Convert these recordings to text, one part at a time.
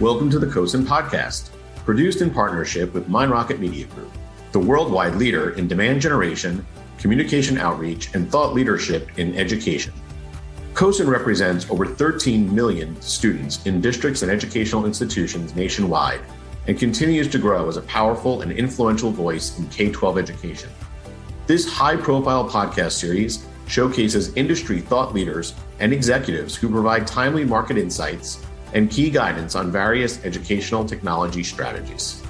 Welcome to the CoSN podcast, produced in partnership with MindRocket Media Group, the worldwide leader in demand generation, communication outreach, and thought leadership in education. CoSN represents over 13 million students in districts and educational institutions nationwide and continues to grow as a powerful and influential voice in K-12 education. This high-profile podcast series showcases industry thought leaders and executives who provide timely market insights and key guidance on various educational technology strategies.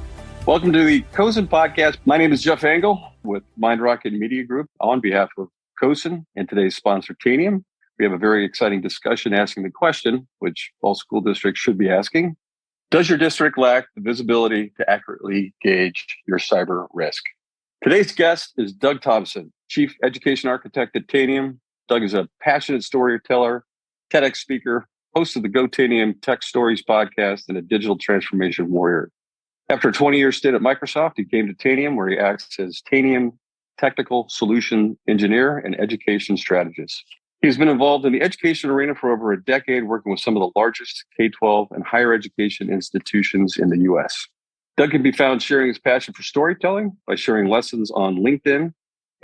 Welcome to the CoSN podcast. My name is Jeff Engel with MindRocket Media Group on behalf of CoSN and today's sponsor, Tanium. We have a very exciting discussion asking the question, which all school districts should be asking: does your district lack the visibility to accurately gauge your cyber risk? Today's guest is Doug Thompson, Chief Education Architect at Tanium. Doug is a passionate storyteller, TEDx speaker, host of the Go Tanium Tech Stories podcast, and a digital transformation warrior. After a 20-year stint at Microsoft, he came to Tanium, where he acts as Tanium Technical Solution Engineer and Education Strategist. He's been involved in the education arena for over a decade, working with some of the largest K-12 and higher education institutions in the U.S. Doug can be found sharing his passion for storytelling by sharing lessons on LinkedIn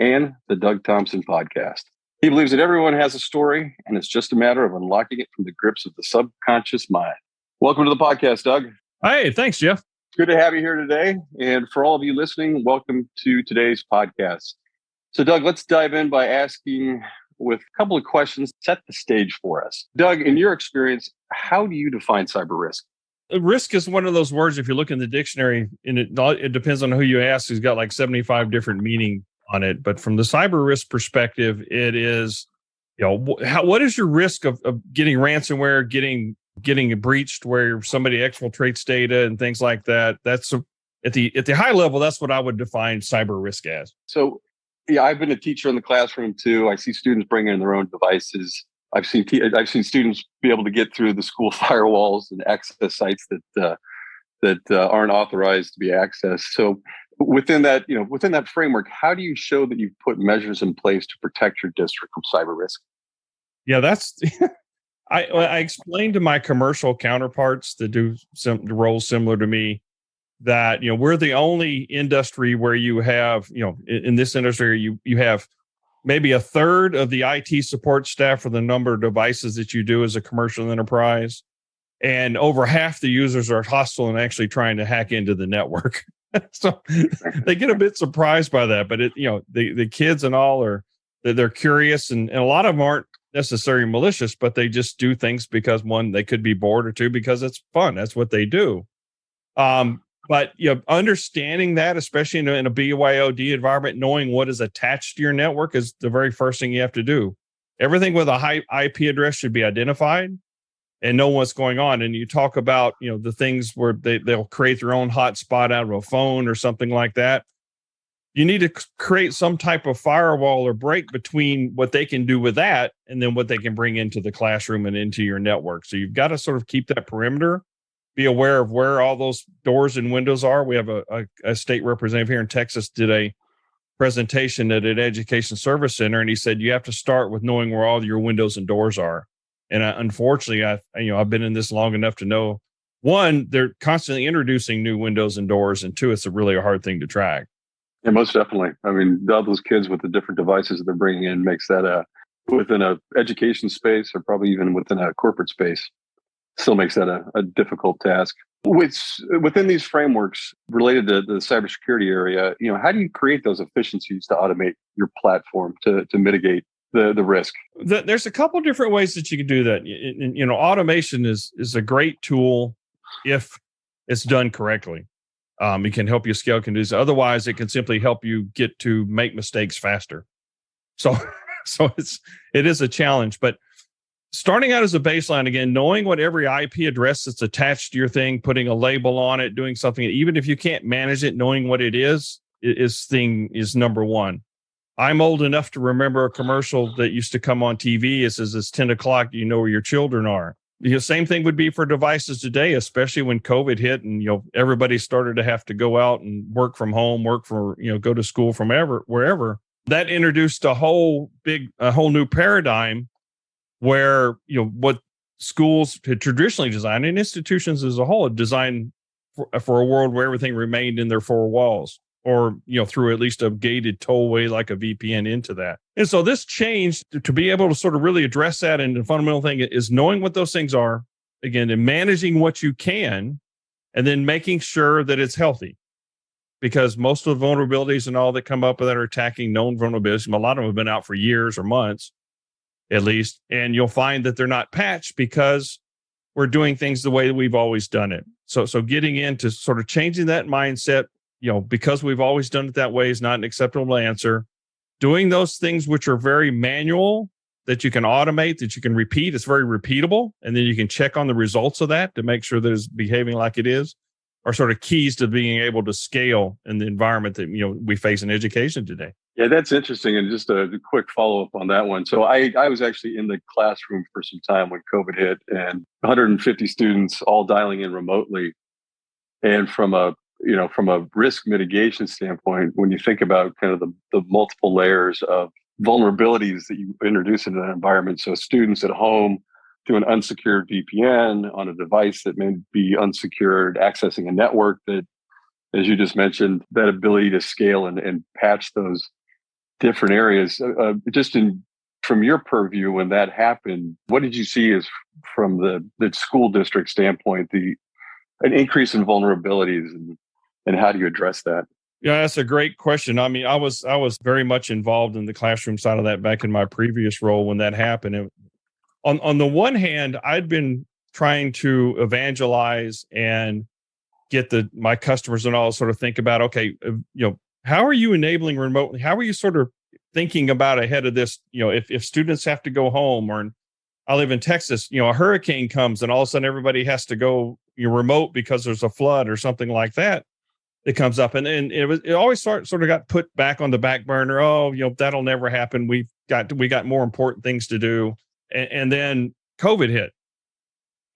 and the Doug Thompson podcast. He believes that everyone has a story, and it's just a matter of unlocking it from the grips of the subconscious mind. Welcome to the podcast, Doug. Hey, thanks, Jeff. Good to have you here today. And for all of you listening, welcome to today's podcast. So, Doug, let's dive in by asking with a couple of questions, set the stage for us. Doug, in your experience, how do you define cyber risk? Risk is one of those words, if you look in the dictionary, and it depends on who you ask, who's got like 75 different meaning on it. But from the cyber risk perspective, it is, what is your risk of getting ransomware, getting breached where somebody exfiltrates data and things like that? That's at the high level, that's what I would define cyber risk as. So, yeah, I've been a teacher in the classroom too. I see students bring in their own devices. I've seen students be able to get through the school firewalls and access sites that aren't authorized to be accessed. So, within that framework, how do you show that you've put measures in place to protect your district from cyber risk? Yeah, that's. I explained to my commercial counterparts that do some roles similar to me that we're the only industry where you have in this industry you have maybe a third of the IT support staff for the number of devices that you do as a commercial enterprise, and over half the users are hostile and actually trying to hack into the network. So they get a bit surprised by that, but the kids and all they're curious, and a lot of them aren't necessarily malicious, but they just do things because, one, they could be bored, or two, because it's fun. That's what they do. But understanding that, especially in a BYOD environment, knowing what is attached to your network is the very first thing you have to do. Everything with a high IP address should be identified and know what's going on. And you talk about the things where they'll create their own hotspot out of a phone or something like that. You need to create some type of firewall or break between what they can do with that and then what they can bring into the classroom and into your network. So you've got to sort of keep that perimeter, be aware of where all those doors and windows are. We have a state representative here in Texas did a presentation at an education service center, and he said you have to start with knowing where all your windows and doors are. And unfortunately, I've been in this long enough to know, one, they're constantly introducing new windows and doors, and two, it's really a hard thing to track. Yeah, most definitely. I mean, all those kids with the different devices that they're bringing in makes that within a education space, or probably even within a corporate space, still makes that a difficult task. Within these frameworks related to the cybersecurity area, how do you create those efficiencies to automate your platform to mitigate the risk? There's a couple different ways that you can do that. Automation is a great tool if it's done correctly. It can help you scale, can do this. Otherwise, it can simply help you get to make mistakes faster. So it is a challenge. But starting out as a baseline, again, knowing what every IP address that's attached to your thing, putting a label on it, doing something, even if you can't manage it, knowing what it is number one. I'm old enough to remember a commercial that used to come on TV. It says, it's 10 o'clock. Do you know where your children are? Same thing would be for devices today, especially when COVID hit and, everybody started to have to go out and work from home, go to school from wherever. That introduced a whole new paradigm where, what schools had traditionally designed, and institutions as a whole had designed for a world where everything remained in their four walls, or through at least a gated tollway like a VPN into that. And so this changed to be able to sort of really address that. And the fundamental thing is knowing what those things are, again, and managing what you can, and then making sure that it's healthy. Because most of the vulnerabilities and all that come up that are attacking known vulnerabilities, a lot of them have been out for years or months, at least. And you'll find that they're not patched because we're doing things the way that we've always done it. So getting into sort of changing that mindset, because we've always done it that way is not an acceptable answer. Doing those things which are very manual, that you can automate, that you can repeat, it's very repeatable. And then you can check on the results of that to make sure that it's behaving like it is, are sort of keys to being able to scale in the environment that we face in education today. Yeah, that's interesting. And just a quick follow-up on that one. So I was actually in the classroom for some time when COVID hit, and 150 students all dialing in remotely. And from a risk mitigation standpoint, when you think about kind of the multiple layers of vulnerabilities that you introduce into that environment, so students at home through an unsecured VPN on a device that may be unsecured, accessing a network that, as you just mentioned, that ability to scale and patch those different areas. From your purview, when that happened, what did you see as from the school district standpoint, an increase in vulnerabilities, and how do you address that? Yeah, that's a great question. I mean, I was very much involved in the classroom side of that back in my previous role when that happened. On the one hand, I'd been trying to evangelize and get my customers and all sort of think about, okay, how are you enabling remotely? How are you sort of thinking about ahead of this? If students have to go home, or I live in Texas, a hurricane comes and all of a sudden everybody has to go remote because there's a flood or something like that. It comes up, and it always sort of got put back on the back burner. Oh, that'll never happen. We got more important things to do. And then COVID hit.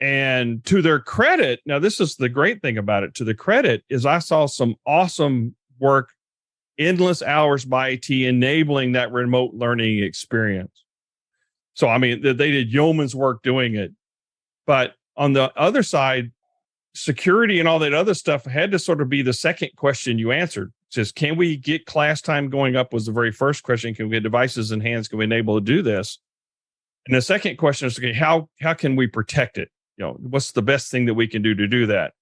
And to their credit, now this is the great thing about it, to the credit is I saw some awesome work, endless hours by IT enabling that remote learning experience. So, I mean, they did yeoman's work doing it. But on the other side, security and all that other stuff had to sort of be the second question you answered. Just, can we get class time going up was the very first question. Can we get devices in hands? Can we enable to do this? And the second question is, okay, how can we protect it? What's the best thing that we can do to do that?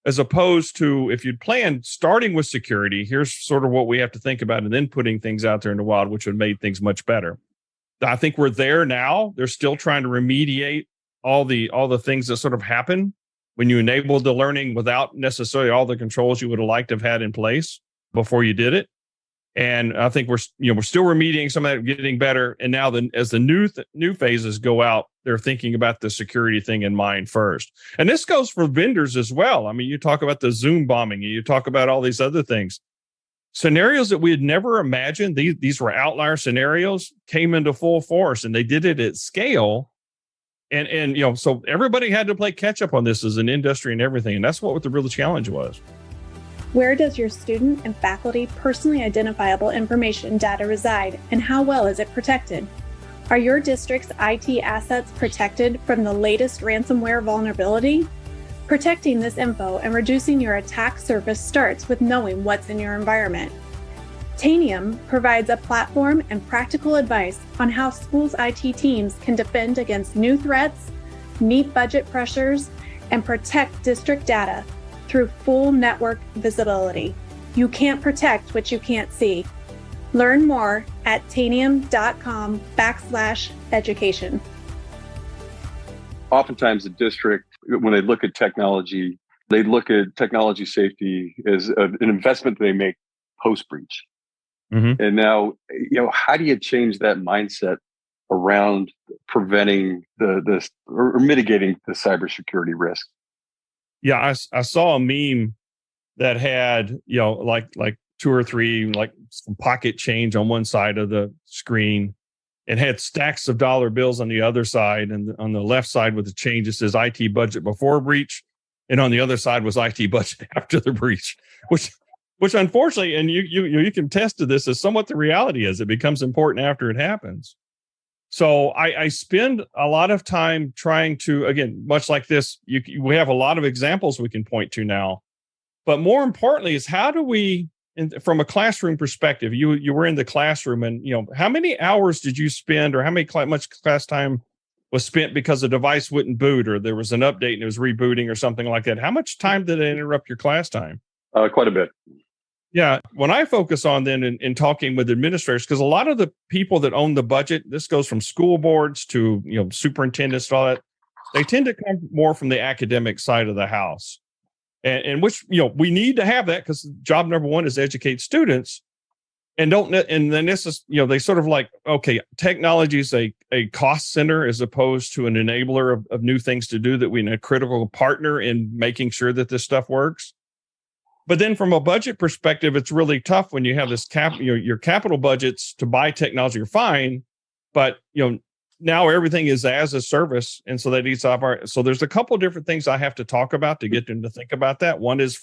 As opposed to, if you'd planned starting with security, here's sort of what we have to think about, and then putting things out there in the wild, which would have made things much better. I think we're there now. They're still trying to remediate all the things that sort of happen when you enable the learning without necessarily all the controls you would have liked to have had in place before you did it. And I think we're still remediating some of that, getting better. And now as the new phases go out, they're thinking about the security thing in mind first. And this goes for vendors as well. I mean, you talk about the Zoom bombing, you talk about all these other things. Scenarios that we had never imagined, these were outlier scenarios, came into full force, and they did it at scale. And so everybody had to play catch up on this as an industry and everything. And that's what the real challenge was. Where does your student and faculty personally identifiable information data reside, and how well is it protected? Are your district's IT assets protected from the latest ransomware vulnerability? Protecting this info and reducing your attack surface starts with knowing what's in your environment. Tanium provides a platform and practical advice on how schools' IT teams can defend against new threats, meet budget pressures, and protect district data through full network visibility. You can't protect what you can't see. Learn more at tanium.com/education. Oftentimes the district, when they look at technology safety as an investment they make post-breach. Mm-hmm. And now, how do you change that mindset around preventing this or mitigating the cybersecurity risk? Yeah, I saw a meme that had, like 2 or 3, like some pocket change on one side of the screen, and had stacks of dollar bills on the other side. And on the left side with the change, it says IT budget before breach. And on the other side was IT budget after the breach, which unfortunately, and you can attest to this, is somewhat the reality is. It becomes important after it happens. So I spend a lot of time trying to, again, much like this, we have a lot of examples we can point to now. But more importantly is how do we, from a classroom perspective, you were in the classroom and, how many hours did you spend or how much class time was spent because the device wouldn't boot or there was an update and it was rebooting or something like that? How much time did it interrupt your class time? Quite a bit. Yeah. When I focus on then in talking with administrators, because a lot of the people that own the budget, this goes from school boards to, superintendents and all that, they tend to come more from the academic side of the house. And which, we need to have that because job number one is educate students. And then this is, they sort of like, okay, technology is a cost center as opposed to an enabler of new things to do, that we're a critical partner in making sure that this stuff works. But then from a budget perspective, it's really tough when you have this your capital budgets to buy technology are fine, but now everything is as a service. And so that eats off so there's a couple of different things I have to talk about to get them to think about that. One is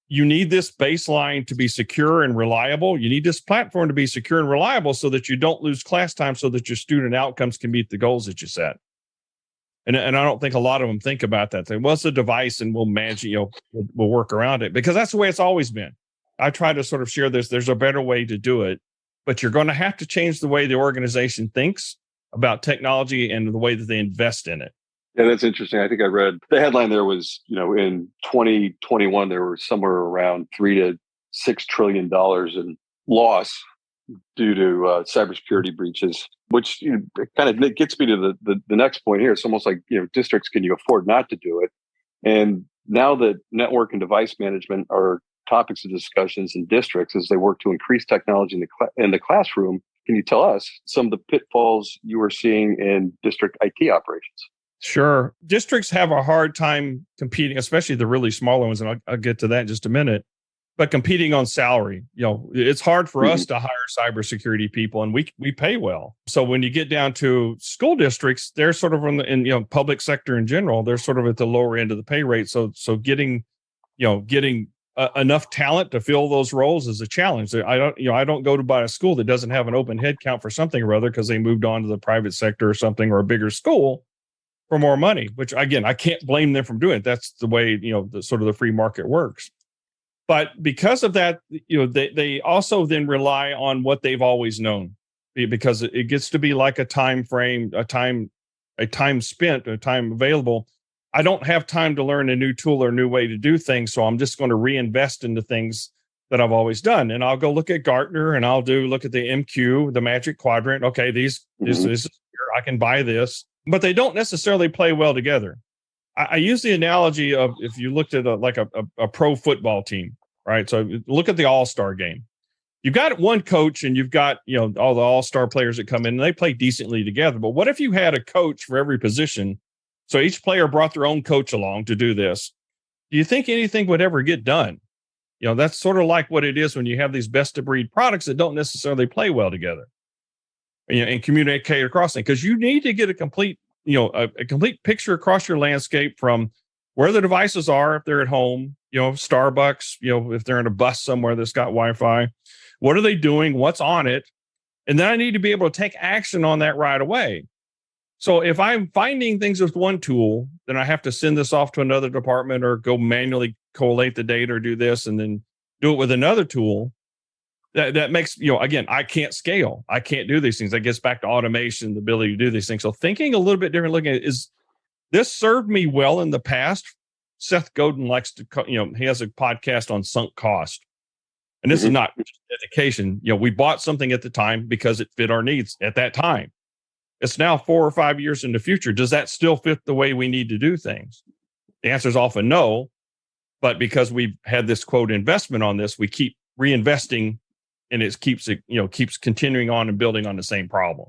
you need this baseline to be secure and reliable. You need this platform to be secure and reliable so that you don't lose class time, so that your student outcomes can meet the goals that you set. And I don't think a lot of them think about that. They, well, it's a device and we'll manage it, we'll work around it, because that's the way it's always been. I try to sort of share this. There's a better way to do it, but you're going to have to change the way the organization thinks about technology and the way that they invest in it. Yeah, that's interesting. I think I read the headline there was, in 2021, there were somewhere around $3 to $6 trillion in loss due to cybersecurity breaches, which kind of gets me to the next point here. It's almost like, districts, can you afford not to do it? And now that network and device management are topics of discussions in districts as they work to increase technology in the classroom, can you tell us some of the pitfalls you are seeing in district IT operations? Sure. Districts have a hard time competing, especially the really smaller ones, and I'll get to that in just a minute. But competing on salary, it's hard for us to hire cybersecurity people, and we pay well. So when you get down to school districts, they're sort of in public sector in general, they're sort of at the lower end of the pay rate. So getting enough talent to fill those roles is a challenge. I don't go to buy a school that doesn't have an open head count for something or other because they moved on to the private sector or something, or a bigger school for more money. Which again, I can't blame them from doing it. That's the way the sort of the free market works. But because of that, they also then rely on what they've always known, because it gets to be like a time frame, a time spent, a time available. I don't have time to learn a new tool or a new way to do things, so I'm just going to reinvest into things that I've always done. And I'll go look at Gartner and I'll look at the MQ, the Magic Quadrant. Okay, this is here. I can buy this, but they don't necessarily play well together. I use the analogy of if you looked at a pro football team, right? So look at the all-star game. You've got one coach and you've got, all the all-star players that come in and they play decently together. But what if you had a coach for every position? So each player brought their own coach along to do this. Do you think anything would ever get done? That's sort of like what it is when you have these best of breed products that don't necessarily play well together and communicate across them, because you need to get a complete picture across your landscape from where the devices are, if they're at home, Starbucks, if they're in a bus somewhere that's got Wi-Fi, what are they doing? What's on it? And then I need to be able to take action on that right away. So if I'm finding things with one tool, then I have to send this off to another department or go manually collate the data or do this and then do it with another tool. That makes, again, I can't scale. I can't do these things. That gets back to automation, the ability to do these things. So thinking a little bit different, looking at is this served me well in the past? Seth Godin likes to, he has a podcast on sunk cost. And this is not just education. We bought something at the time because it fit our needs at that time. It's now 4 or 5 years in the future. Does that still fit the way we need to do things? The answer is often no. But because we've had this quote investment on this, we keep reinvesting, and it keeps continuing on and building on the same problem.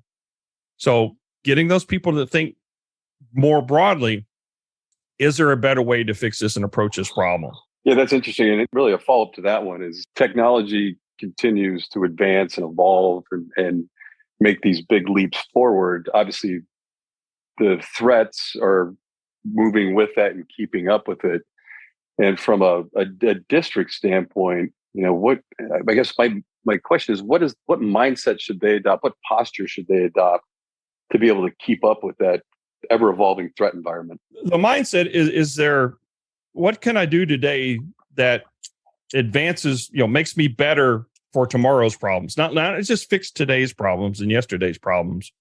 So getting those people to think more broadly, is there a better way to fix this and approach this problem? Yeah, that's interesting. And really a follow-up to that one is technology continues to advance and evolve and make these big leaps forward. Obviously, the threats are moving with that and keeping up with it. And from a district standpoint, what I guess my question is, what mindset should they adopt? What posture should they adopt to be able to keep up with that ever evolving threat environment? The mindset is there, what can I do today that advances, makes me better for tomorrow's problems? Not it's just fix today's problems and yesterday's problems.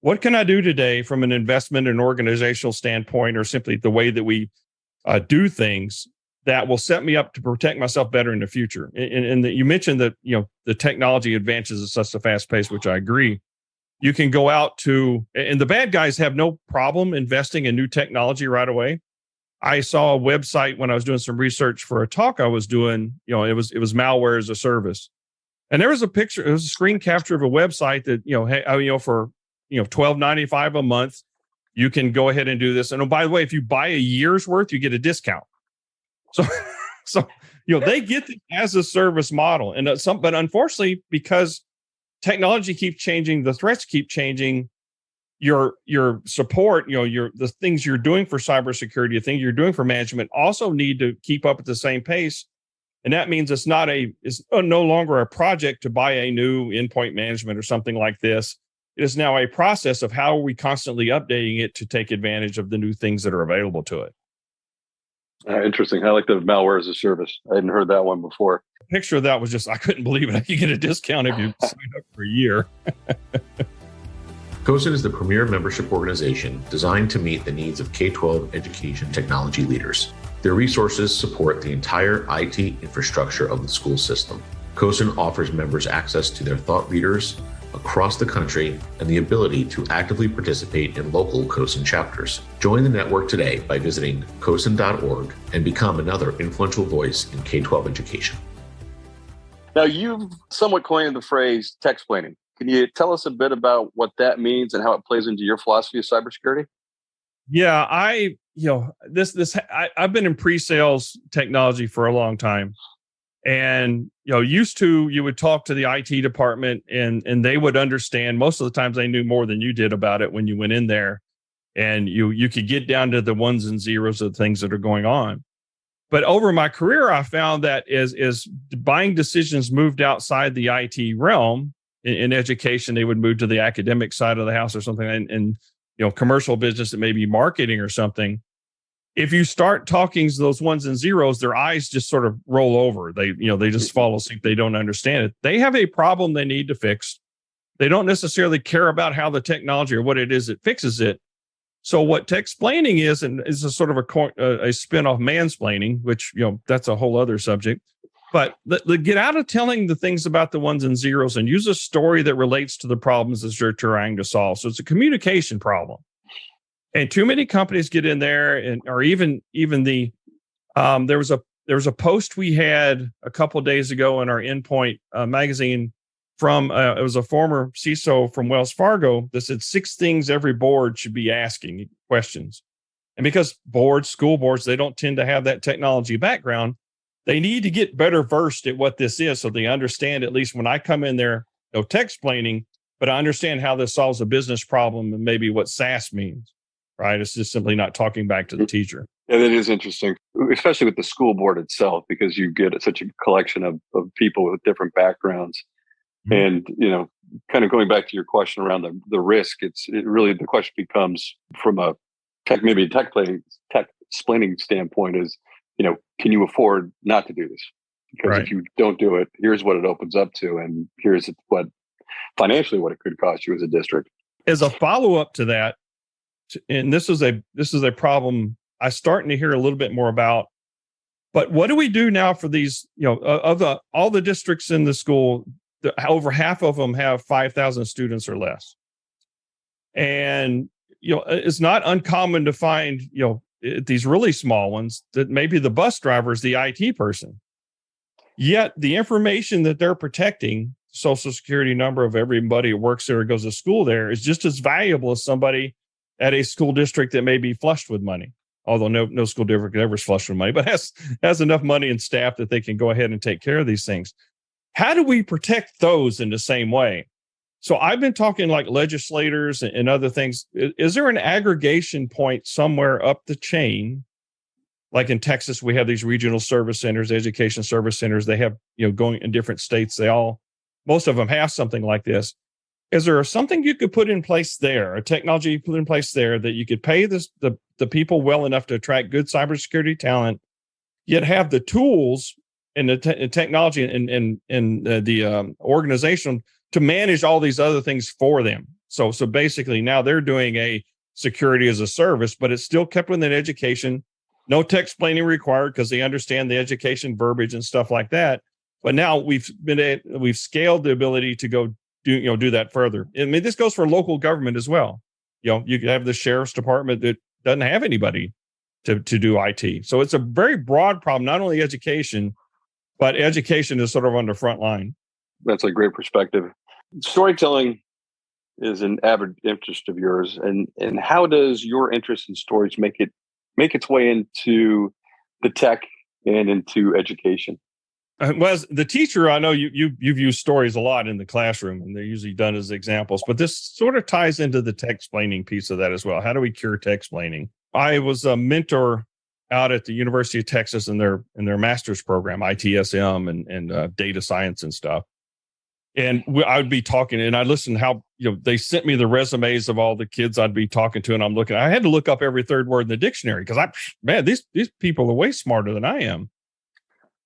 What can I do today from an investment and organizational standpoint, or simply the way that we do things, that will set me up to protect myself better in the future? And you mentioned that, the technology advances at such a fast pace, which I agree. You can go out and the bad guys have no problem investing in new technology right away. I saw a website when I was doing some research for a talk I was doing, it was malware as a service. And there was a picture, it was a screen capture of a website that, for $12.95 a month, you can go ahead and do this. And by the way, if you buy a year's worth, you get a discount. So they get the as a service model. And but unfortunately, because technology keeps changing, the threats keep changing, your support, the things you're doing for cybersecurity, the things you're doing for management also need to keep up at the same pace. And that means it's no longer a project to buy a new endpoint management or something like this. It is now a process of how are we constantly updating it to take advantage of the new things that are available to it. Interesting. I like the malware as a service. I hadn't heard that one before. The picture of that was just, I couldn't believe it. You get a discount if you sign up for a year. CoSN is the premier membership organization designed to meet the needs of K-12 education technology leaders. Their resources support the entire IT infrastructure of the school system. CoSN offers members access to their thought leaders across the country and the ability to actively participate in local CoSN chapters. Join the network today by visiting CoSN.org and become another influential voice in K-12 education. Now, you've somewhat coined the phrase tech-splaining. Can you tell us a bit about what that means and how it plays into your philosophy of cybersecurity? Yeah, I've been in pre-sales technology for a long time. And, you would talk to the IT department and they would understand. Most of the times they knew more than you did about it when you went in there, and you could get down to the ones and zeros of things that are going on. But over my career, I found that as buying decisions moved outside the IT realm in education, they would move to the academic side of the house or something, and commercial business, it may be marketing or something. If you start talking to those ones and zeros, their eyes just sort of roll over. They just fall asleep. They don't understand it. They have a problem they need to fix. They don't necessarily care about how the technology or what it is that fixes it. So what tech-splaining is a sort of a spin-off mansplaining, which, that's a whole other subject. But get out of telling the things about the ones and zeros and use a story that relates to the problems that you're trying to solve. So it's a communication problem. And too many companies get in there, or even there was a post we had a couple of days ago in our Endpoint magazine from it was a former CISO from Wells Fargo that said 6 things every board should be asking questions. And because school boards, they don't tend to have that technology background, they need to get better versed at what this is, so they understand, at least when I come in there, no tech-splaining, but I understand how this solves a business problem and maybe what SaaS means. Right? It's just simply not talking back to the teacher. And it is interesting, especially with the school board itself, because you get such a collection of people with different backgrounds. Mm-hmm. And, kind of going back to your question around the risk, the question becomes from a tech-splaining standpoint is, can you afford not to do this? Because If you don't do it, here's what it opens up to, and here's what financially what it could cost you as a district. As a follow-up to that, and this is a problem I'm starting to hear a little bit more about. But what do we do now for these? Of all the districts in the school, over half of them have 5,000 students or less, and it's not uncommon to find these really small ones that maybe the bus driver is the IT person. Yet the information that they're protecting, Social Security number of everybody who works there or goes to school there, is just as valuable as somebody at a school district that may be flushed with money, although no school district ever is flushed with money, but has enough money and staff that they can go ahead and take care of these things. How do we protect those in the same way? So I've been talking like legislators and other things. Is there an aggregation point somewhere up the chain? Like in Texas, we have these regional service centers, education service centers. They have, going in different states. Most of them have something like this. Is there something you could put in place there, a technology you put in place there that you could pay the people well enough to attract good cybersecurity talent, yet have the tools and the technology and the organization to manage all these other things for them? So basically now they're doing a security as a service, but it's still kept within education. No tech explaining required because they understand the education verbiage and stuff like that. But now we've scaled the ability to go do that further. I mean, this goes for local government as well. You have the sheriff's department that doesn't have anybody to do IT. So it's a very broad problem, not only education, but education is sort of on the front line. That's a great perspective. Storytelling is an avid interest of yours. And how does your interest in stories make its way into the tech and into education? Well, as the teacher, I know you've used stories a lot in the classroom, and they're usually done as examples, but this sort of ties into the tech explaining piece of that as well. How do we cure tech explaining? I was a mentor out at the University of Texas in their master's program, ITSM and data science and stuff. And I would be talking, and I listened how they sent me the resumes of all the kids I'd be talking to, and I'm looking. I had to look up every third word in the dictionary because these people are way smarter than I am.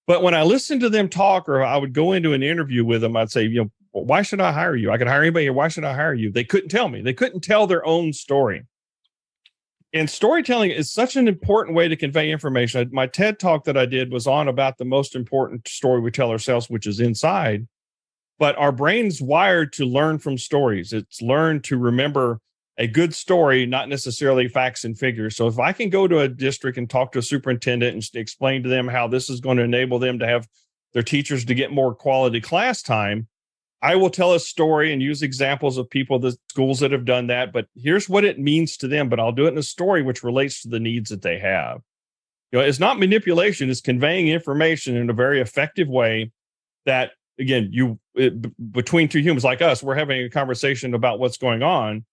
But when I listened to them talk, or I would go into an interview with them, I'd say, why should I hire you? I could hire anybody here. Why should I hire you? They couldn't tell me. They couldn't tell their own story. And storytelling is such an important way to convey information. My TED talk that I did was on about the most important story we tell ourselves, which is inside. But our brain's wired to learn from stories. It's learned to remember a good story, not necessarily facts and figures. So if I can go to a district and talk to a superintendent and explain to them how this is going to enable them to have their teachers to get more quality class time, I will tell a story and use examples of people, the schools that have done that. But here's what it means to them. But I'll do it in a story which relates to the needs that they have. It's not manipulation. It's conveying information in a very effective way that, again, between two humans like us, we're having a conversation about what's going on,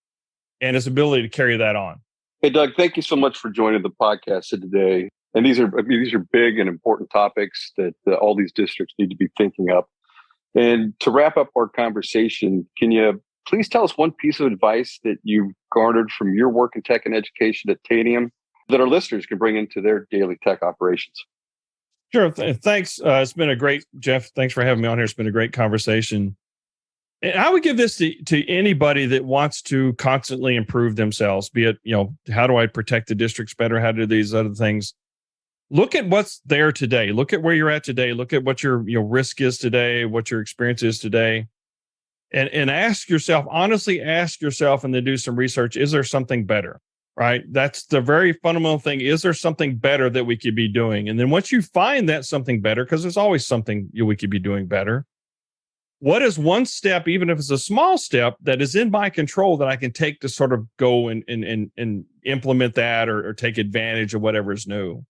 and its ability to carry that on. Hey, Doug, thank you so much for joining the podcast today. And these are big and important topics that all these districts need to be thinking up. And to wrap up our conversation, can you please tell us one piece of advice that you garnered from your work in tech and education at Tanium that our listeners can bring into their daily tech operations? Sure. Thanks. It's been a great, Jeff. Thanks for having me on here. It's been a great conversation. And I would give this to anybody that wants to constantly improve themselves, be it, how do I protect the districts better? How do these other things? Look at what's there today. Look at where you're at today. Look at what your risk is today, what your experience is today. And honestly ask yourself, and then do some research. Is there something better? Right? That's the very fundamental thing. Is there something better that we could be doing? And then once you find that something better, because there's always something we could be doing better, what is one step, even if it's a small step, that is in my control that I can take to sort of go and implement that or take advantage of whatever is new?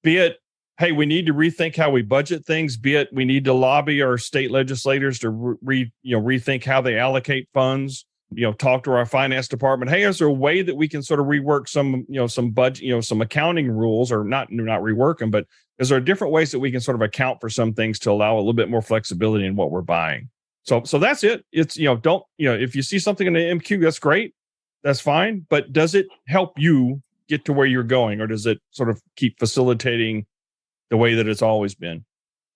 Be it, hey, we need to rethink how we budget things. Be it, we need to lobby our state legislators to rethink how they allocate funds. Talk to our finance department. Hey, is there a way that we can sort of rework some budget, some accounting rules, or not rework them, but is there different ways that we can sort of account for some things to allow a little bit more flexibility in what we're buying? So that's it. It's, if you see something in the MQ, that's great. That's fine. But does it help you get to where you're going, or does it sort of keep facilitating the way that it's always been?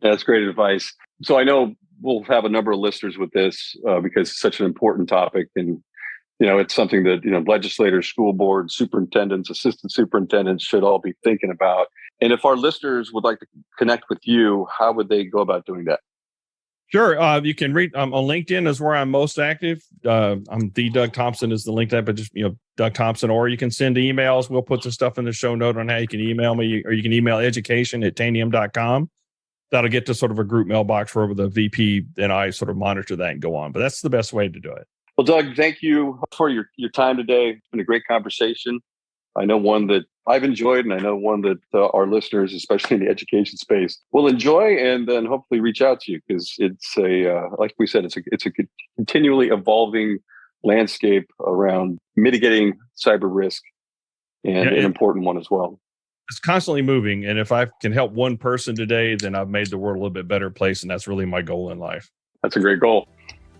That's great advice. So I know we'll have a number of listeners with this because it's such an important topic. And, it's something that, legislators, school boards, superintendents, assistant superintendents should all be thinking about. And if our listeners would like to connect with you, how would they go about doing that? Sure. You can read on LinkedIn is where I'm most active. I'm the Doug Thompson is the link to that, but just, Doug Thompson, or you can send emails. We'll put some stuff in the show note on how you can email me, or you can email education@tanium.com. That'll get to sort of a group mailbox where the VP and I sort of monitor that and go on. But that's the best way to do it. Well, Doug, thank you for your time today. It's been a great conversation. I know one that I've enjoyed, and I know one that our listeners, especially in the education space, will enjoy, and then hopefully reach out to you, because it's like we said, it's a continually evolving landscape around mitigating cyber risk, and an important one as well. It's constantly moving. And if I can help one person today, then I've made the world a little bit better place. And that's really my goal in life. That's a great goal.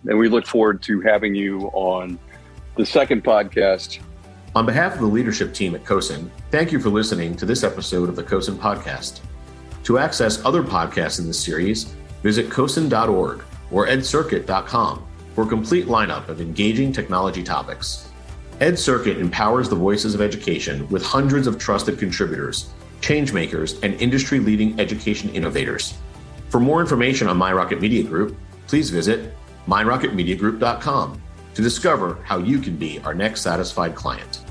And we look forward to having you on the second podcast. On behalf of the leadership team at CoSN, thank you for listening to this episode of the CoSN podcast. To access other podcasts in this series, visit CoSN.org or edcircuit.com for a complete lineup of engaging technology topics. EdCircuit empowers the voices of education with hundreds of trusted contributors, changemakers, and industry-leading education innovators. For more information on MindRocket Media Group, please visit mindrocketmediagroup.com to discover how you can be our next satisfied client.